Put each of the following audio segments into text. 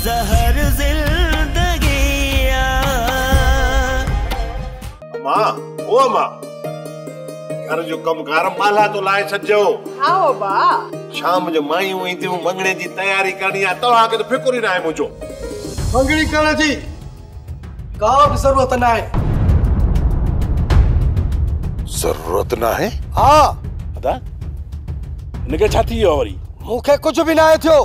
जहर जिंदगी मां ओ मां घर जो कमकार माला तो लाए छजो। हाँ बा शाम जो मायूं ईंदियूं मंगणे जी तैयारी करणी आहे तव्हांखे त फिकुर ई न आहे मुंहिंजो। मंगणी करण जी का बि ज़रूरत न आहे। जरूरत न आहे? हाँ अदा इनके छा थी वियो वरी? मूंखे कुझु बि न आहे थियो।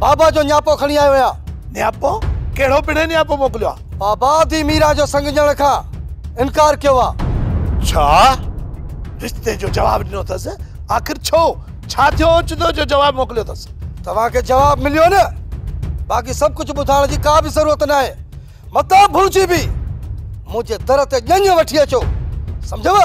बाबा जो न्यापो खणी आयो आहियां। न्यापो कहिड़ो पिणे न्यापो मोकिलियो आहे? बाबा दी मीरा जो संग ॼण खां इनकार कयो आहे। छा रिश्ते जो जवाब ॾिनो अथसि? आखिर छा थियो ओचितो जो जवाब मोकिलियो अथसि? तव्हांखे जवाब मिलियो न? बाक़ी सभु कुझु ॿुधाइण जी का बि ज़रूरत न आहे। मतां भुलिजी बि मुंहिंजे दर ते ॼञ वठी अचो, सम्झव?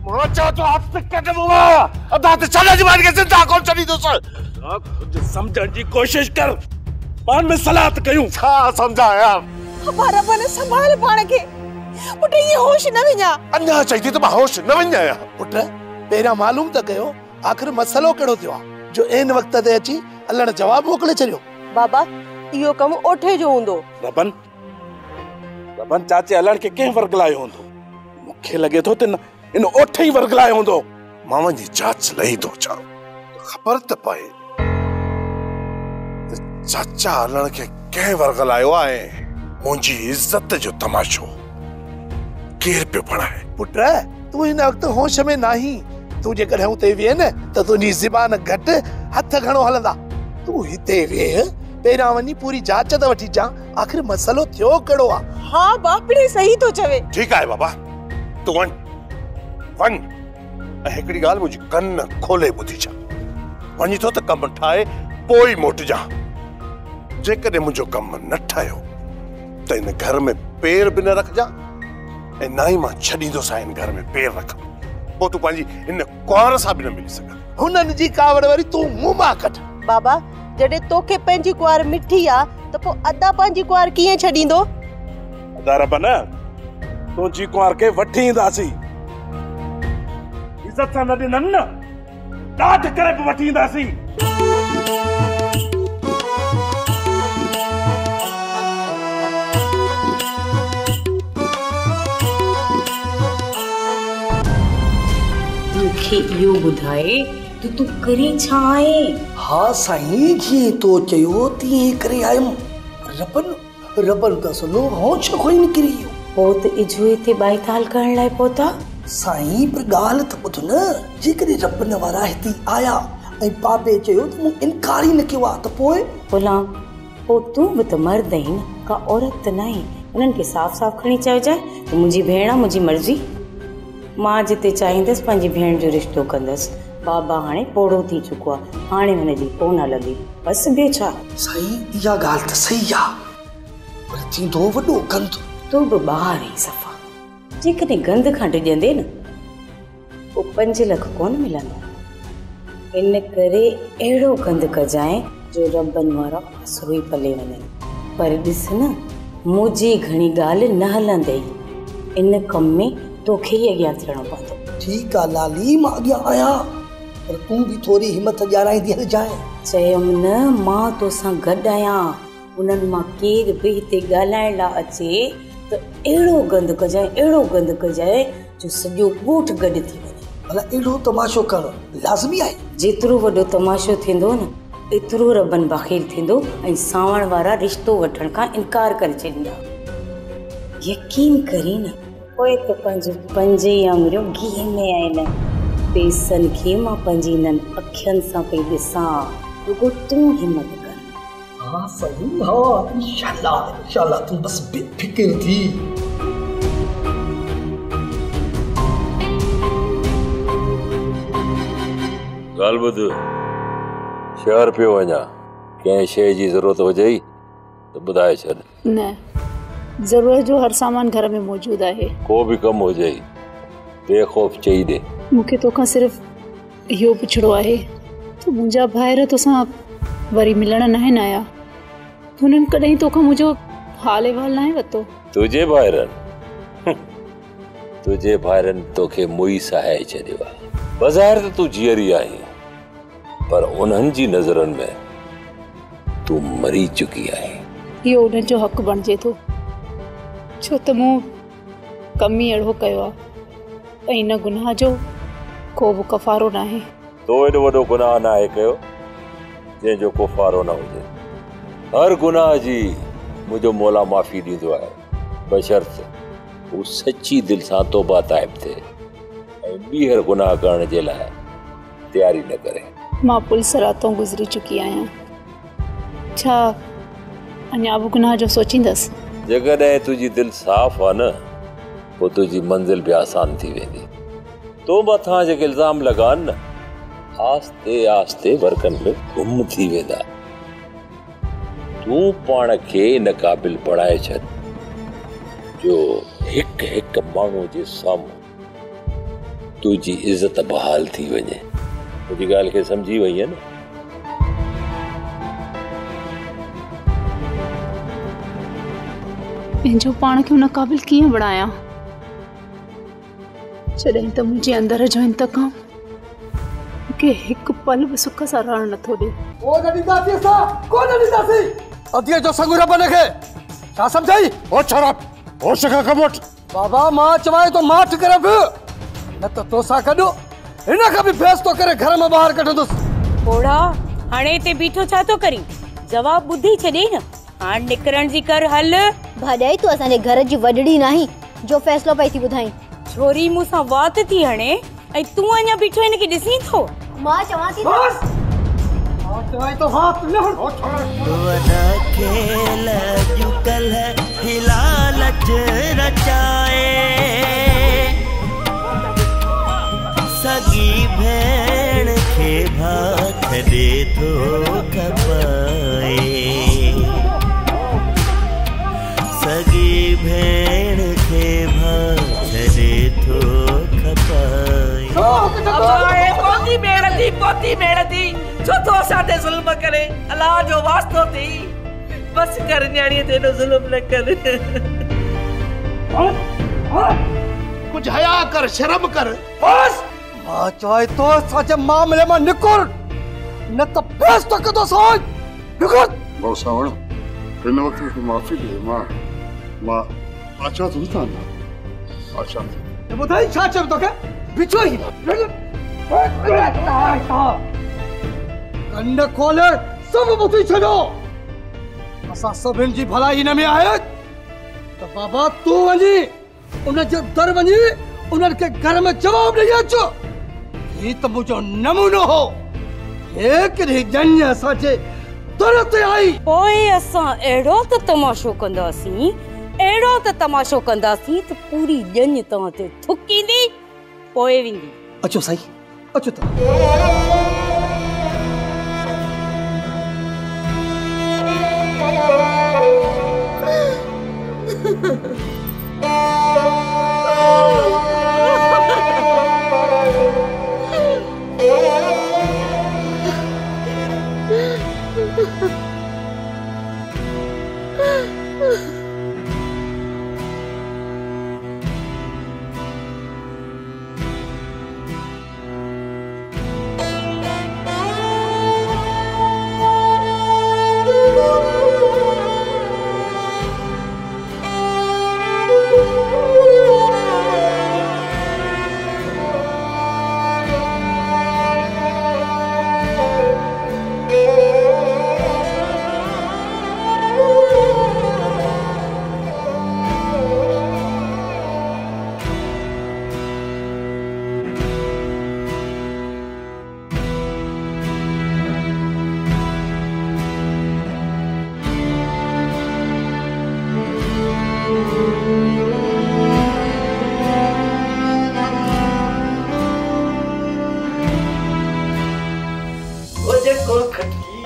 मां चवां थो हथ कढबो आहे। अदा ते छॾे जी मां ज़िंदा कोन छॾींदुसि। कुझु सम्झण जी कोशिश कर। पाण में सलाह कयूं। छा सम्झाया? हमारा बने संभाल पाण के। पुट ये होश न विञा। अञा चई थी त मां होश न विञाया। पुट पहिरियां मालूम त कयो आखिर मसलो कहिड़ो थियो आहे जो इन वक्त ते अची अल्लाह ने जवाब मोकिले छॾियो। बाबा इहो कम ओठे जो हूंदो। रबन चाचे हलण खे कंहिं वर्गलायो हूंदो? मूंखे लॻे थो त इन ओठे ई वर्गलायो हूंदो। मामा जी जांच लही थो छा ख़बर त पए चाचा हलण खे कंहिं वर्गलायो आहे। मुंहिंजी इज्जत जो तमाशो केर पियो बणाए? पुट तू हिन वक्त होश में नाही। तू जेकॾहिं हुते वेह न त तुंहिंजी ज़बान घटि हथ घणो हलंदा। तू हिते वेह पहिरियां वञी पूरी जांच त वठी जा आखिर मसलो थियो कहिड़ो आहे। हाँ बापड़ी सही तो चवे। ठीकु आहे बाबा तू वञ ऐं हिकिड़ी ॻाल्हि मुंहिंजी कन खोले ॿुधी जा। वञी थो त कमु ठाहे पोइ मोटिजा। जेकॾहिं मुंहिंजो कमु न ठाहियो त इन घर में पेर बि न रखजा ऐं ना ई मां छॾींदुसि हिन घर में पेर रख। पोइ तूं पंहिंजी इन कुंवार सां बि न मिली सघंदी। हुननि जी कावड़ वरी तूं मुंहुं मां कढ। बाबा जॾहिं तोखे पंहिंजी कुंवार मिठी आ त पोइ अदा पंहिंजी कुंवार कीअं छॾींदो? अदा रबन तुंहिंजी कुंवार खे वठी ईंदासीं। इज्जत सां न ॾिननि न ॾाढ करे बि वठी ईंदासीं। मूंखे इहो ॿुधाए त तूं करे छा आहे? हाँ साईं जी तो चयो तीअं करे आयुमि। रबन त सुनो होश खोई निकिरी वियो। पोइ त इजो हिते बाइताल करण लाइ पहुता। साईं पर ॻाल्हि त ॿुध न। जेकॾहिं रबन वारा हिते आया ऐं बाबे चयो त मूं इनकार ई न कयो आहे त पोइ? गुलाम पोइ तूं बि त मर्द आहीं न, का औरत त न आहीं। उन्हनि खे साफ़ साफ़ खणी चइजाए त मुंहिंजी भेण आहे, मुंहिंजी मर्ज़ी। मां जिते चाहींदसि पंहिंजी भेण जो रिश्तो कंदसि। बाबा हाणे पोड़ो थी चुको आहे, हाणे हुनजी कोन हलंदी। बसि ॿियो छा? साईं इहा ॻाल्हि त सही आहे पर थींदो वॾो गंद। तूं बि ॿाहिरि आहीं सफ़ा। जेकॾहिं गंद खां डिॼंदे न पोइ 5 लख कोन मिलंदा। इन करे अहिड़ो गंद कजाए जो रबनि वारा फसरो ई पले वञनि। पर ॾिस न मुंहिंजी घणी ॻाल्हि न हलंदई। इन कम में तोखे ई अॻियां थियणो पवंदो। ठीकु आहे लाली मां अॻियां आहियां पर तूं बि थोरी हिमत ॼाणाईंदी हलिजांइ। चयमि न मां तोसां गॾु आहियां। उन्हनि मां केर बि हिते ॻाल्हाइण लाइ अचे त अहिड़ो गंद कजाए जो सॼो ॻोठ गॾु थी वञे। भला अहिड़ो तमाशो करणु लाज़मी आहे। जेतिरो वॾो तमाशो थींदो न एतिरो रबन बख़ील थींदो ऐं सावण वारा रिश्तो वठण खां इनकार करे छॾींदा। यकीन करी न पोइ त 5 आङुरियूं घी में आहिनि। पेसनि खे मां पंहिंजी हिननि अखियुनि सां पई ॾिसां। रुगो तूं हिमत कर। हाँ सही हाँ इंशाल्लाह तूं बस बेफिक्र थी। ॻाल्हि ॿुध शहर पियो वञा कंहिं शइ जी ज़रूरत हुजे त ॿुधाए छॾ। न ज़रूरत जो हर सामान घर में मौजूद आहे। को बि कमु हुजे बेखौफ़ चई दे। मूंखे तोखां सिर्फ़ इहो पुछिणो आहे त मुंहिंजा भाइर तोसां वरी मिलण न आहिनि आया। हुननि कॾहिं तोखां मुंहिंजो हाल अहिवाल न आहे वरितो? तुंहिंजे भाइरनि तोखे मुई सहाए छॾियो आहे बज़ाहिर त तूं जीअरी आहीं, पर उन्हनि जी नज़रनि में तूं मरी चुकी आहीं। इहो उन्हनि जो हक़ बणिजे थो, छो त मूं कम ई अहिड़ो कयो आहे ऐं इन गुनाह जो को बि कफ़ारो न आहे। तो एॾो वॾो गुनाह न आहे कयो जंहिंजो को फारो न हुजे। हर गुनाह जी मुंहिंजो मौला माफ़ी ॾींदो आहे, बशर्त हू सची दिलि सां तौबा ताइब थिए ऐं ॿीहर गुनाह करण जे लाइ तयारी न करे। मां पुलिस रातों गुज़री चुकी आहियां, छा अञा बि गुनाह जो सोचींदसि? जेकॾहिं तुंहिंजी दिलि साफ़ आहे न, पोइ तुंहिंजी मंज़िल बि आसान थी वेंदी। तो मथां जेके इल्ज़ाम लॻान न, आस्ते आस्ते वर्कनि में गुम थी वेंदा। तूं पाण खे इन क़ाबिल बणाए छॾ जो हिकु हिकु माण्हू जे साम्हूं तुंहिंजी इज़त बहाल थी वञे। मुंहिंजी ॻाल्हि खे सम्झी वई आहे न? पंहिंजो पाण खे उन क़ाबिल कीअं बणायां जॾहिं त मुंहिंजे अंदर जो इंतकाम मूंखे हिकु पल बि सुख सां रहण नथो ॾे। अधीअ जो संग रब खे छा सम्झाई? ओ शराब होश खां कमोट। बाबा मां चवां तो माठ करे बि न त तोसां गॾु हिन खां बि फैसलो करे घर में ॿाहिरि कढंदुसि। ओड़ा हाणे हिते बीठो छा थो करी? जवाब ॿुधी छॾे न, हाणे निकिरण जी कर हल। भाॼाई तूं असांजे घर जी वॾड़ी नाही जो फैसलो पई थी ॿुधाई। छोरी मूंसां वात थी हणे ऐं तूं अञा बीठो हिनखे ॾिसी थो? मां चवां थी तो हाथ न वना खेल जुकल हिलालच रचाए, सगी भेण खे भात दे थो खपाए, सगी भेण खे भात दे थो खपाए। पोती भेण थी छो तो असांते ज़ुल्म करे? अलाह जो वास्तो थी बस कर न्याणीअ ते एॾो ज़ुल्म न कर। कुछ हया कर, शर्म कर। बस मां चवां तो असांजे मामले मां निकुर न त फैसलो कदो सोच निकुर। बहुत सावण हिन वक्त में माफी दे। मां अच्छा तुम था ना अच्छा ये बताई छा चव तो के बिचो ही कंड खोले सब बुती छॾो। असां सभिनि जी भलाई हिन में आहे त बाबा तूं वञी उन जे दर वञी उन्हनि खे घर में जवाब ॾेई अच। ही त मुंहिंजो नमूनो हो। हिकिड़ी जंज असांजे दर ते आई, पोइ असां अहिड़ो त तमाशो कंदासीं त पूरी जंज तव्हां ते थुकींदी पोइ वेंदी। अचो साईं अचो त।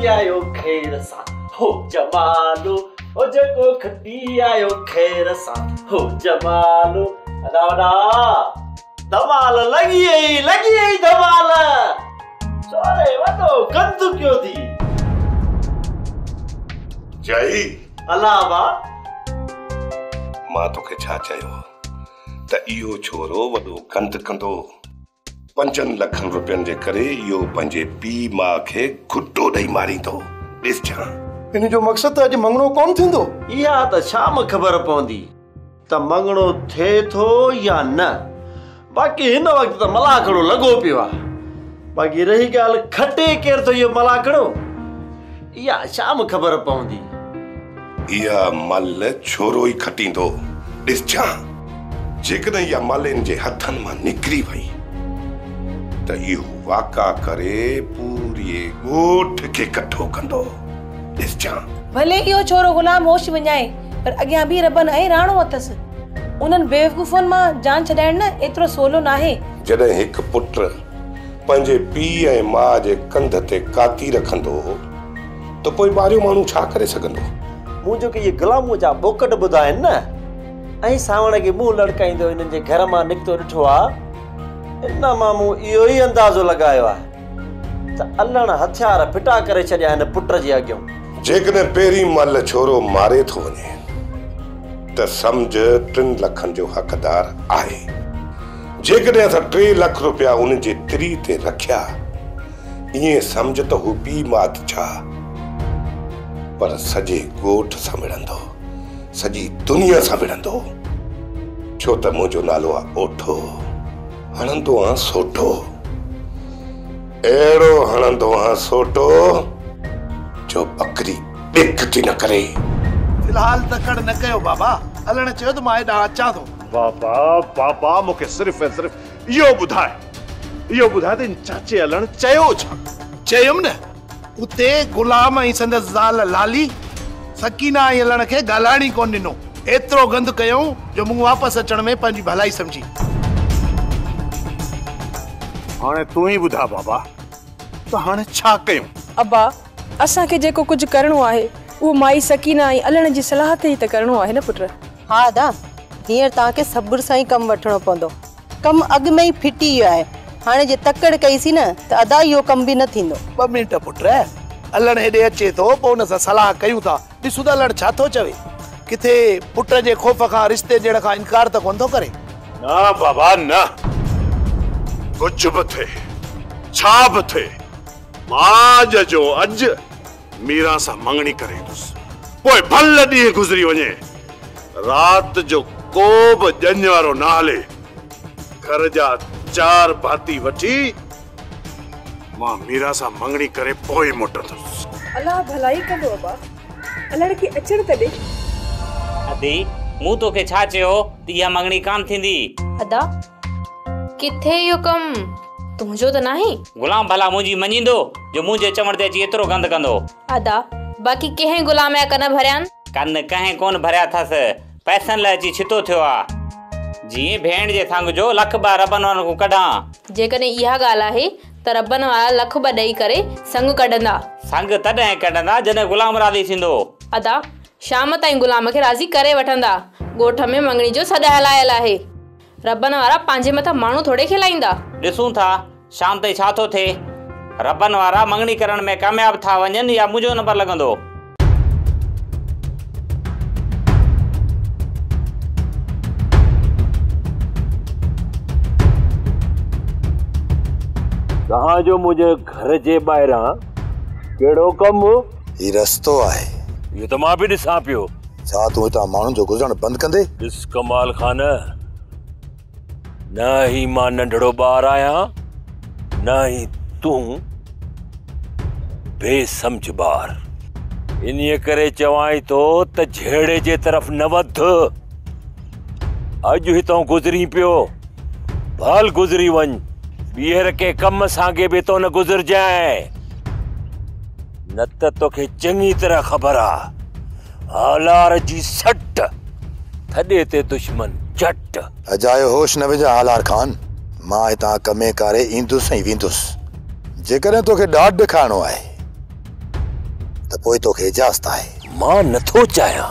आयो खैर सा हो जमालो, ओ जको खटी आयो खैर सा हो जमालो। अदा धमाल लगी धमाल। सोरे वॾो गंद क्यों थी? जय अलावा मां तोखे छा चयो त इहो छोरो वॾो गंद कंदो? 5 लखनि रुपयनि जे करे इहो पंहिंजे पीउ माउ खे घुटो ॾेई मारींदो। ॾिस जा इन जो मक़सदु अॼु मंगणो कोन थींदो। इहा त शाम ख़बर पवंदी त मंगणो थिए थो या न। बाक़ी हिन वक़्तु त मलाखड़ो लॻो पियो आहे। बाक़ी रही ॻाल्हि खटे केर थो इहो मलाखड़ो, इहा शाम ख़बर पवंदी। इहा मल छोरो ई खटींदो। ॾिस जा जेकॾहिं इहा मल इन जे हथनि मां निकिरी वई त इहो वाका करे पूरी ॻोठ खे कठो कंदो। ॾिस जा भले इहो छोरो गुलाम होश विञाए पर अॻियां बि रबन ऐं राणो अथसि। उन्हनि बेवकूफ़नि मां जान छॾाइण न एतिरो सवलो नाहे। जॾहिं हिकु पुट पंहिंजे पीउ ऐं माउ जे कंध ते काती रखंदो त पोइ ॿाहिरियों माण्हू छा करे सघंदो। मुंहिंजो के इहे गुलामूं जा बोकट ॿुधा आहिनि न, ऐं सावण खे मुंहुं लड़काईंदो हिननि जे घर मां निकितो ॾिठो आहे। इन मां मूं इहो ई अंदाज़ो लॻायो आहे त अल्लण हथियार फिटा करे छॾिया हिन पुट जे अॻियां। जेकॾहिं पहिरीं मल छोरो मारे थो वञे त सम्झ 3 लखनि जो हक़दार आहे। जेकॾहिं असां 3 लख रुपया उन जे तिरी ते रखिया ईअं सम्झ त हू पीउ मात छा पर सॼे ॻोठ सां विढ़ंदो, सॼी दुनिया सां विढ़ंदो। छो त मुंहिंजो नालो आहे ओठो, हणंदो आहियां सोटो, अहिड़ो हणंदो आहियां सोटो जो बकरी ॾिख थी न करे। फिलहाल तकड़ न कयो बाबा, हलण चयो त मां हेॾां अचां थो। बाबा बाबा मूंखे सिर्फ़ ऐं सिर्फ़ इहो ॿुधाए त इन चाचे हलण चयो छा? चयुमि न उते गुलाम ऐं संदसि ज़ाल लाली सकीना ऐं हलण खे ॻाल्हाइण ई कोन ॾिनो। एतिरो गंद कयूं जो मूं वापसि अचण में पंहिंजी भलाई सम्झी। हाणे तूं ई ॿुधा बाबा त हाणे छा कयूं? अब्बा असांखे जेको कुझु करणो आहे उहो माई सकीना ऐं हलण जी सलाह ते ई त करणो आहे न पुट। हा अदा, हींअर तव्हांखे सब्र सां ई कमु वठिणो पवंदो। कमु अॻु में ई फिटी वियो आहे। हाणे जे तकड़ कईसीं न त अदा इहो कमु बि न थींदो। 2 मिंट पुट, हलण हेॾे अचे थो पोइ हुन सां सलाह कयूं था। ॾिसूं था हलण छा थो चवे। किथे पुट जे ख़ौफ़ खां रिश्ते ॾियण खां इनकार त कोन थो करे। न बाबा न, कुझु बि थिए छा बि थिए मां जो अॼु मीरा सां मंगणी करे ईंदुसि। पोइ भल ॾींहुं गुज़री वञे राति जो को बि ॼञ वारो न हले। घर जा 4 भाती वठी मां मीरा सां मंगणी करे पोइ मोटंदुसि। अल्लाह भलाई कंदो अब्बा, हलण खे अचण त ॾे। अदी मूं तोखे छा चयो त इहा मंगणी कान थींदी? अदा किथे इहो कम तुंहिंजो त नाही? गुलाम भला मुंहिंजी मञींदो जो मुंहिंजे चवण ते अची एतिरो गंद कंदो? अदा बाक़ी कंहिं गुलाम जा कन भरिया कन कंहिं कोन भरिया अथसि, पैसनि लाइ अची छितो थियो आहे। जीअं भेण जे संग जो लख 2 रबन वारनि को कढां। जेकॾहिं इहा ॻाल्हि आहे त रबन वारा लख 2 ॾेई करे संग कढंदा। संग तॾहिं कढंदा जॾहिं गुलाम राज़ी थींदो। अदा शाम ताईं गुलाम खे राज़ी करे वठंदा। ॻोठ में मंगणी जो सॾ हलायल आहे। रबन वारा पंहिंजे मथां माण्हू थोड़े खिलाईंदा। ॾिसूं था शाम ताईं छा थो थिए। रबन वारा मंगणी करण में कामयाब था वञनि या मुंहिंजो नंबर लॻंदो। तव्हां जो मुंहिंजे घर जे ॿाहिरां कहिड़ो कमु? ही रस्तो आहे। इहो त मां बि ॾिसां पियो। छा तूं हितां माण्हुनि जो गुज़रण बंदि कंदे? ॾिस कमाल खान, न ही मां नंढड़ो ॿारु आहियां न ही तूं बेसमझ ॿारु। इन्हीअ करे चवाई थो त झेड़े जे तरफ़ न वध। अॼु हितां गुज़री पियो, भल गुज़री वञ। ॿीहर के कम सां बि तो न गुज़रजांइ, न त तोखे चङी तरह ख़बर आहे हालार जी सट थॾे ते दुश्मन झट। अजायो होश न विझा हालार खान। मां हितां कमे कारे ईंदुसि ऐं वेंदुसि। जेकॾहिं तोखे ॾाढ ॾेखारिणो आहे त पोइ तोखे इजाज़त आहे। मां नथो चाहियां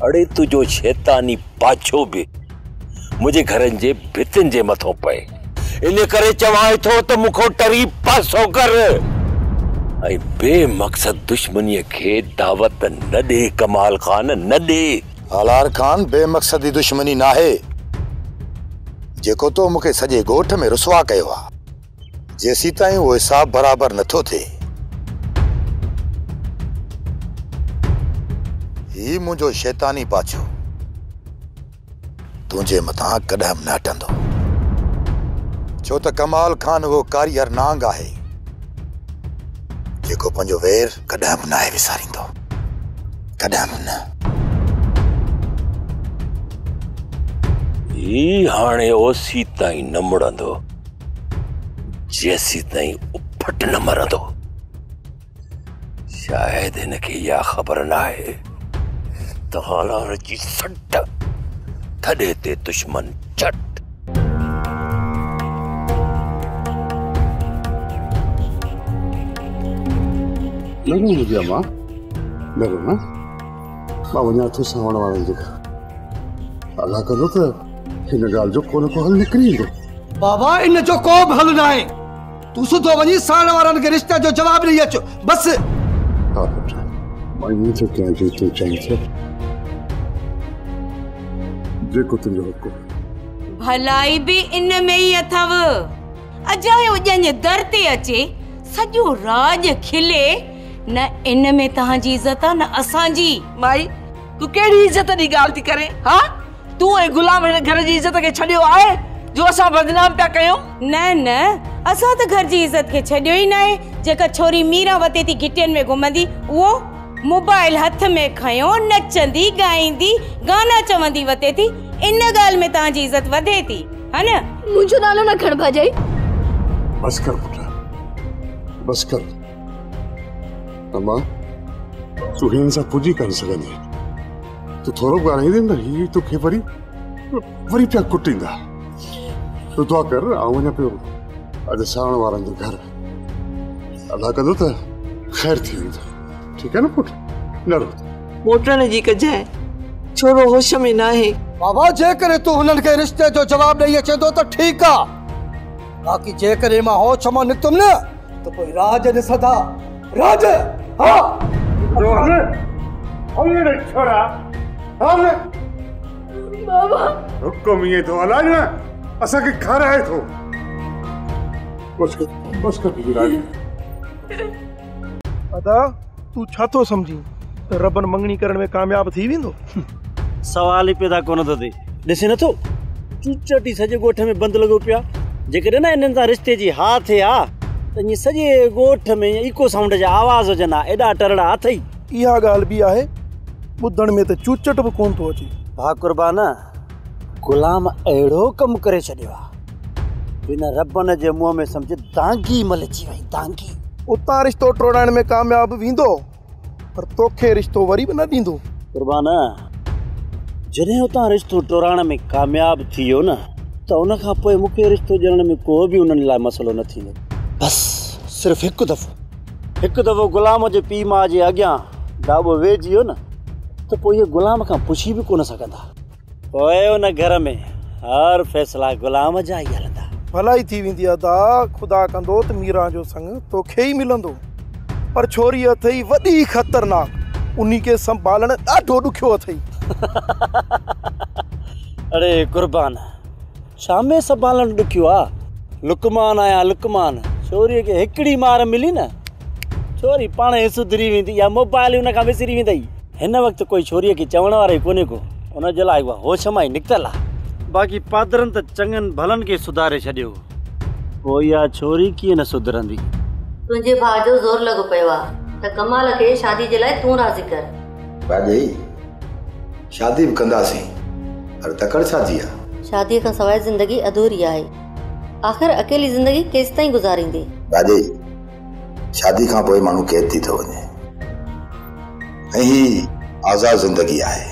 अड़े तुंहिंजो शैतानी पाछो बि मुंहिंजे घरनि जे भितियुनि जे मथां पए। इन करे चवां थो त मूंखो टरी पासो कर ऐं बेमक़सद दुश्मनीअ खे दावत न ॾे। कमाल खान न ॾे। हालार खान बेमक़सदी दुश्मनी नाहे। जेको तो मूंखे सॼे ॻोठ में रुसवा कयो आहे, जेसीं ताईं उहो हिसाब बराबरि नथो थिए, ही मुंहिंजो शैतानी पाछो तुंहिंजे मथां कॾहिं न हटंदो। छो त कमाल खान उहो कारीगर नांग आहे जेको पंहिंजो वेर कॾहिं बि न विसारींदो, कॾहिं बि न। ही हाणे ओसी ताईं न मुड़ंदो जेसी ताईं उफट न मरंदो। शायद हिनखे इहा ख़बर न आहे त हालार जी सट थॾे ते दुश्मन चट। न मुंहिंजी मां न मां वञा थो सावण वारनि जे घर। अलाह कंदो त हिन ॻाल्हि जो को न को हल निकिरी ईंदो। बाबा इन जो को बि हल न आहे। तूं सिधो वञी सावण वारनि खे रिश्ते जो जवाब ॾेई अचो बस। हा पुट, मां ईअं थो कयां जो तूं चईं थो, जेको तुंहिंजो हुकुम। भलाई भी इन में ही अथव। अजायो ॼञ दर ते अचे सॼो राज खिले, न इन में तव्हांजी इज्जत आहे न असांजी। माई तू केड़ी इज्जत दी गाल थी करे? हां तू ए गुलाम हिन घर जी इज्जत के छडियो आहे जो असां बदनाम पिया कयो? न न असां त घर जी इज्जत के छडियो ही न आहे। जेका छोरी मीरा वते थी गिटियन में घुमंदी, वो मोबाइल हथ में खयो नचंदी गाईंदी गाना चवंदी वते थी, इन गाल में तव्हांजी इज्जत वधे थी, है न? मुझो नालो न खण भाजाई। बस कर पुट, बस कर। अम्मा तू हिन सां पुजी कर सघंदी। तू थोरो ॻाल्हाईंदे न ही तोखे वरी पिया कुटींदा। तू दुआ कर, आउं वञा पियो अॼु सावण वारनि जे घर। अलाह कंदो त ख़ैर थी वेंदो, ठीकु आहे न पुट? न रो मोटण जी कजाए, छोरो होश में न आहे। बाबा जेकरे तू हुननि खे रिश्ते जो जवाब ॾेई अचे थो त ठीकु आहे, बाक़ी जेकरे मां होश मां निकतुमि न त पोइ राज ॾिसंदा। राज हा छोड़ा बाबा हुकुम ये तो अलाज न असांखे खाराए थो। बस कर बिराज। अदा तू छा थो समझी रबन मंगनी करण में कामयाब थी वेंदो? सवाल ही पैदा कोन थो थिए। ॾिसे नथो चूचटी सॼे ॻोठ में बंदि लॻो पिया। जेकॾहिं न इन्हनि सां रिश्ते जी हा थिए हा त ईअं सॼे ॻोठ में इको साउंड जा आवाज़ हुजनि हा, एॾा टरड़ा अथई। इहा ॻाल्हि बि आहे, ॿुधण में त चूचट बि कोन थो अचे। भा कुर्बान, गुलाम अहिड़ो कमु करे छॾियो आहे, बिना रबन जे मुंहं में सम्झ दांगी मलची वई, दांगी। उतां रिश्तो टोड़ाइण में कामयाब वेंदो, पर तोखे रिश्तो वरी बि न ॾींदो। कुर्बान, जॾहिं उतां रिश्तो टोड़ाइण में कामयाब थी वियो न त उन खां पोइ मूंखे रिश्तो ॾियण में को बि उन्हनि लाइ मसइलो न थींदो। बसि सिर्फ़ु हिकु दफ़ो गुलाम जे पीउ माउ जे अॻियां दाबो वेझी वियो न त पोइ इहे गुलाम खां पुछी बि कोन सघंदा। पोइ उन घर में हर फ़ैसिला गुलाम जा ई हलंदा। भलाई थी वेंदी अदा, ख़ुदा कंदो त मीरा जो संग तोखे ई मिलंदो, पर छोरी अथई वॾी ख़तरनाक, उन्ही खे संभालण ॾाढो ॾुखियो अथई। अरे कुर्बान, छा में संभालण ॾुखियो आहे? लुकमान आया लुकमान, छोरीअ खे हिकिड़ी मार मिली न छोरी पाण ई सुधरी वेंदी या मोबाइल हुन खां विसरी वेंदई। हिन वक़्तु कोई छोरीअ खे चवण वारो ई कोन्हे को, उनजे लाइ उहा होश मां ई निकितल आहे। बाक़ी पादरनि त चङनि भलनि खे सुधारे छॾियो, पोइ इहा छोरी कीअं न सुधरंदी? तुंहिंजे भाउ जो ज़ोर लॻो पियो आहे त कमाल खे शादी जे लाइ तूं राज़ी कर। भाॼी शादी बि कंदासीं, पर तकड़ छा जी आहे? शादीअ खां सवाइ ज़िंदगी अधूरी आहे। आख़िर अकेली ज़िंदगी केसि ताईं गुज़ारींदी? भाॼी शादी खां पोइ माण्हू कैद थी थो वञे, ऐं ही आज़ाद ज़िंदगी आहे।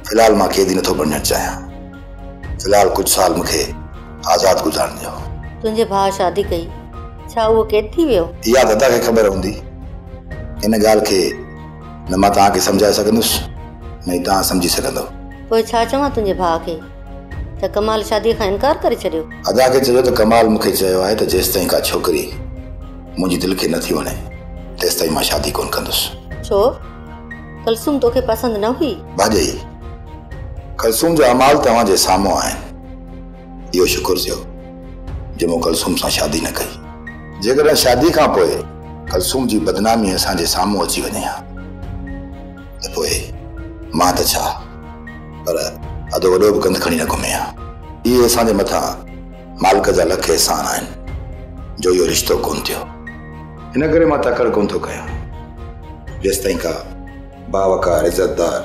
फ़िलहाल मां कैदी नथो बणणु चाहियां। फ़िलहाल कुझु साल मूंखे आज़ाद गुज़ारण ॾियो। तुंहिंजे भाउ शादी कई, छा उहो कैद थी वियो? इहा दादा खे ख़बर हूंदी। इन ॻाल्हि खे न मां तव्हांखे सम्झाए सघंदुसि, न ई तव्हां सम्झी सघंदव। पोइ छा चवां तुंहिंजे भाउ खे त कमाल शादीअ खां इनकार करे छॾियो? अदा खे चयो त कमाल मूंखे चयो आहे त जेसि ताईं का छोकिरी मुंहिंजी दिलि खे नथी वणे तेसि ताईं मां शादी कोन कंदुसि। छो? कलसूम तोखे पसंदि न हुई? भाॼी कलसूम जा अमाल तव्हांजे साम्हूं आहिनि, इहो शुक्र थियो जो मूं कलसूम सां शादी न कई। जेकॾहिं शादी खां पोइ कलसूम जी बदनामी असांजे साम्हूं अची वञे हा त पोइ मां त छा पर अधो वॾो बि गंद खणी न घुमे हा। इहे असांजे मथां मालिक जा लख एहसान आहिनि जो इहो रिश्तो कोन थियो। हिन करे मां तकड़ कोन थो कयां। जेसिताईं का बावकार इज़तदार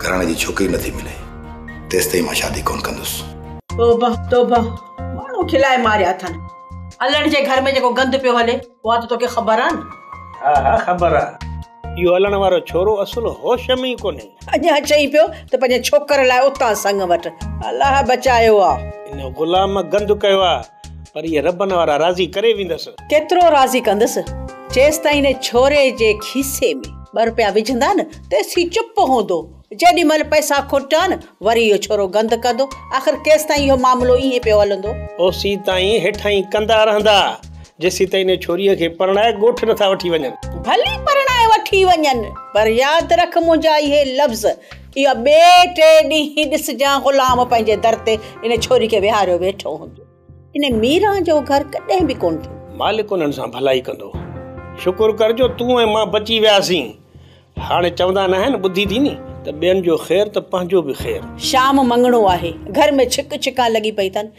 घराणे जी छोकिरी नथी मिले तेसिताईं मां शादी कोन कंदुसि। तौबा तौबा, माण्हू खिलाए मारिया अथनि। हलण जे घर में जेको गंद पियो हले उहा त तोखे ख़बर आहे न। हा हा ख़बर आहे। इहो हलण वारो छोरो असुल होश में ई कोन्हे। अञा चई पियो त पंहिंजे छोकर लाइ उतां संग वटि। अलाह बचायो आहे। इन गुलाम गंद कयो आहे पर ये रबन वारा राज़ी करे वेंदसि। केतिरो राज़ी कंदसि? जेसिताईं ने छोरे जे खीसे में 2 रुपया विझंदा न तेसी चुप हूंदो। जेॾी महिल पैसा खुटा न वरी इहो छोरो गंद कंदो। आख़िर केसि ताईं इहो मामलो ईअं पियो हलंदो? ओसी ताईं हेठां ई कंदा रहंदा जेसी ताईं ने छोरीअ खे परणाए ॻोठ नथा वठी वञनि। भली परणाए वठी वञनि पर यादि रख मुंहिंजा इहे लफ़्ज़। इहो ॿिए 3 ॾींहं ॾिसजां ग़ुलाम पंहिंजे दर ते इन छोरी खे विहारियो वेठो हूंदो। इन मीरा जो घर कॾहिं बि कोन थियो। मालिक उन्हनि सां भलाई कंदो। शुक्र करजो तूं ऐं मां बची वियासीं। हाणे चवंदा न आहिनि ॿुधी थी नी त ॿियनि जो ख़ैर त पंहिंजो बि ख़ैर। शाम मंगणो आहे, घर में छिक छिका लॻी पई अथनि।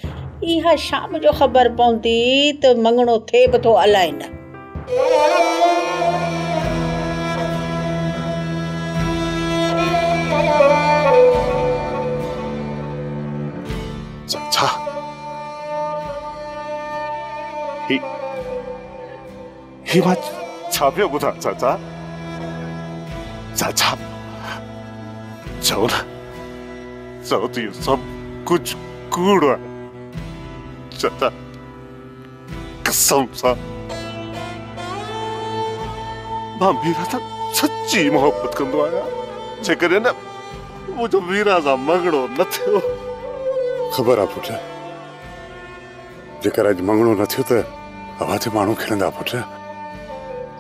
इहा शाम जो ख़बर पवंदी त मंगणो थिए बि थो अलाए न। चाचा ही बात छा पियो ॿुधां चाचा? चाचा चओ न, चओ त इहो सभु कुझु कूड़ आहे। चाचा कसम सां मां मीरा सां सच्ची मोहबत कंदो आहियां। जेकॾहिं न मुंहिंजो मीरा सां मंगणो न थियो। ख़बर आहे पुट, जेकर अॼु मंगणो न थियो त अव्हां ते माण्हू खिलंदा पुट।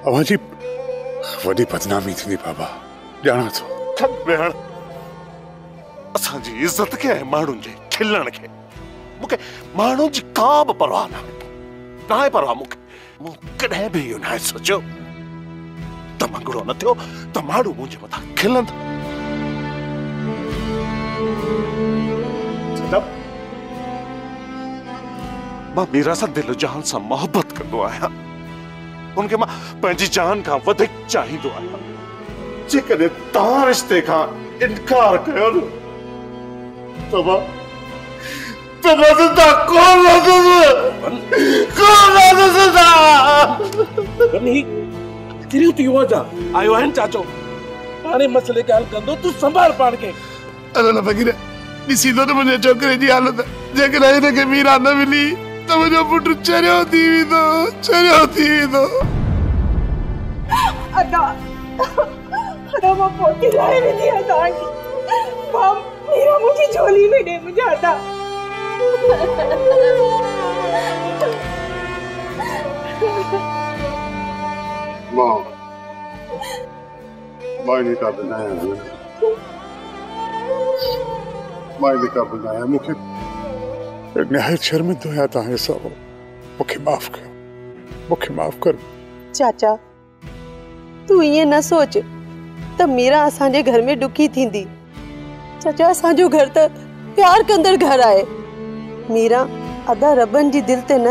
अव्हां जी वॾी बदनामी थींदी बाबा, ॼाणा थो। भेण असांजी इज़त खे ऐं माण्हुनि जे खिलण खे मूंखे माण्हुनि जी का बि परवाह न आहे परवाह। मूं कॾहिं बि इहो न सोचियो त मंगणो न थियो त माण्हू मुंहिंजे मथां खिलंदा। मां मीरा सां दिल जान सां मोहबत कंदो आहियां। उनखे मां पंहिंजी जान खां वधीक चाहींदो आहियां। जेकॾहिं तव्हां रिश्ते खां इनकार कयो न त मां ज़िंदा कोन किरियूं थी वञा आयो आहिनि चाचो। हाणे मसइले खे हल कंदो, तूं संभाल पाण खे। अरे न फ़कीर, ॾिसी थो न मुंहिंजे छोकिरे जी हालत। जेकॾहिं हिनखे मीरा न मिली त मुंहिंजो पुटु चरियो थी वेंदो। अदा मां पोटी लाइ वेंदी आहियां तव्हांखे। मां मीरा मुंहिंजी झोली में ॾे मुंहिंजा अदा। मां इन क़ाबिल आहियां। मां इन क़ाबिल आहियां। मूंखे निहायत शर्मिंदो आहियां तव्हांजे साम्हूं। मूंखे माफ़ कयो, मूंखे माफ़ कर। चाचा तू ईअं न सोच त मीरा असांजे घर में ॾुखी थींदी। चाचा असांजो घर त प्यार कंदड़ घर आहे। मीरा अदा रबन जी दिल ते न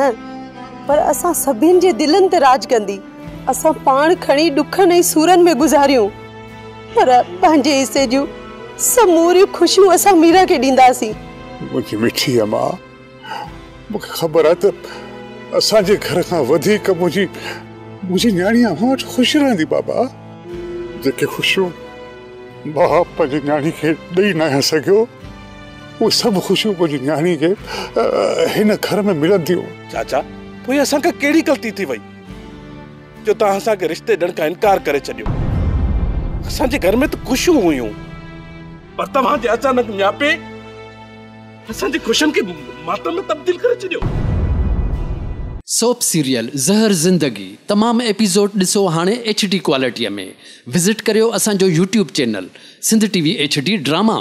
पर असां सभिनि जे दिलनि ते राज कंदी। असां पाण खणी ॾुखनि ऐं सूरनि में गुज़ारियूं पर पंहिंजे हिसे जूं समूरियूं ख़ुशियूं असां मीरा खे ॾींदासीं। मुंहिंजी मिठी अम्मा, मूंखे ख़बर आहे त असांजे घर खां वधीक मुंहिंजी न्याणी अव्हां वटि ख़ुशि रहंदी बाबा। जेके ख़ुशियूं मां पंहिंजी न्याणी खे ॾेई न सघियो उहे सभु ख़ुशियूं मुंहिंजी न्याणी खे हिन घर में मिलंदियूं। चाचा पोइ असांखे कहिड़ी ग़लती थी वई जो तव्हां असांखे रिश्ते ॾियण खां इनकार करे छॾियो? असांजे घर में त ख़ुशियूं हुयूं पर तव्हांजे अचानक न्यापे असांजी ख़ुशियुनि खे मातम में तब्दील करे छॾियो। सोप सीरियल ज़हर ज़िंदगी तमाम एपिसोड ॾिसो हाणे HD क्वालिटीअ में। विज़िट करियो असांजो YouTube channel Sindh TV HD drama.